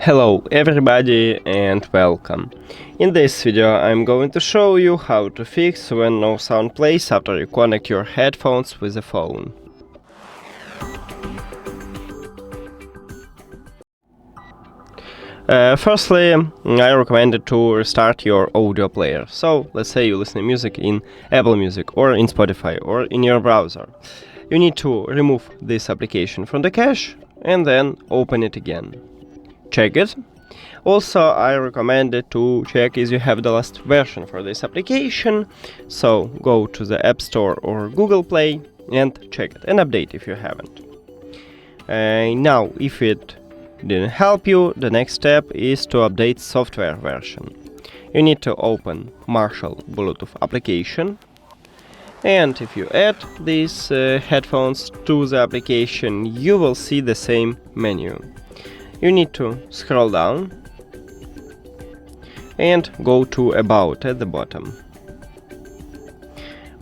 Hello everybody and welcome. In this video I'm going to show you how to fix when no sound plays after you connect your headphones with a phone. Firstly, I recommend to restart your audio player. So let's say you listen to music in Apple Music or in Spotify or in your browser. You need to remove this application from the cache and then open it again. Check it. Also, I recommend to check if you have the last version for this application. So go to the App Store or Google Play and check it and update if you haven't. Now, if it didn't help you, the next step is to update software version. You need to open Marshall Bluetooth application. And if you add these headphones to the application, you will see the same menu. You need to scroll down and go to About at the bottom.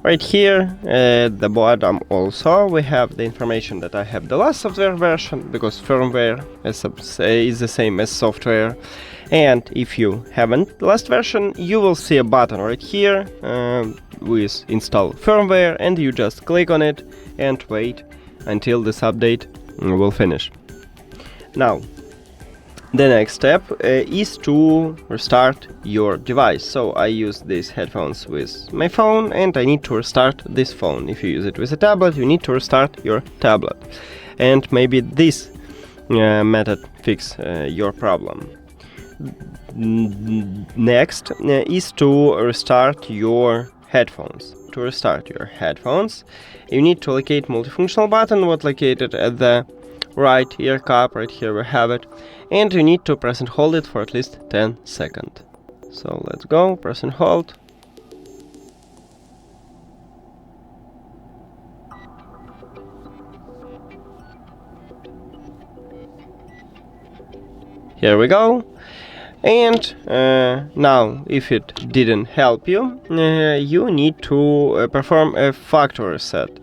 Right here at the bottom also we have the information that I have the last software version, because firmware is the same as software. And if you haven't the last version, you will see a button right here with install firmware, and you just click on it and wait until this update will finish. Now, the next step is to restart your device. So I use these headphones with my phone and I need to restart this phone. If you use it with a tablet, you need to restart your tablet. And maybe this method fix your problem. Next is to restart your headphones. To restart your headphones, you need to locate multifunctional button, what located at the right ear cup. Right here we have it, and you need to press and hold it for at least 10 seconds. So let's go, press and hold. Here we go. And now, if it didn't help you, you need to perform a factory reset.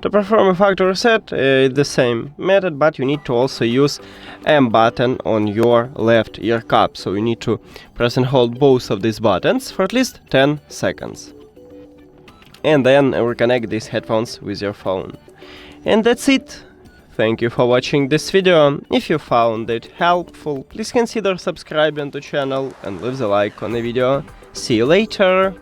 To perform a factory reset, the same method, but you need to also use M button on your left ear cup. So you need to press and hold both of these buttons for at least 10 seconds. And then reconnect these headphones with your phone. And that's it. Thank you for watching this video. If you found it helpful, please consider subscribing to the channel and leave a like on the video. See you later!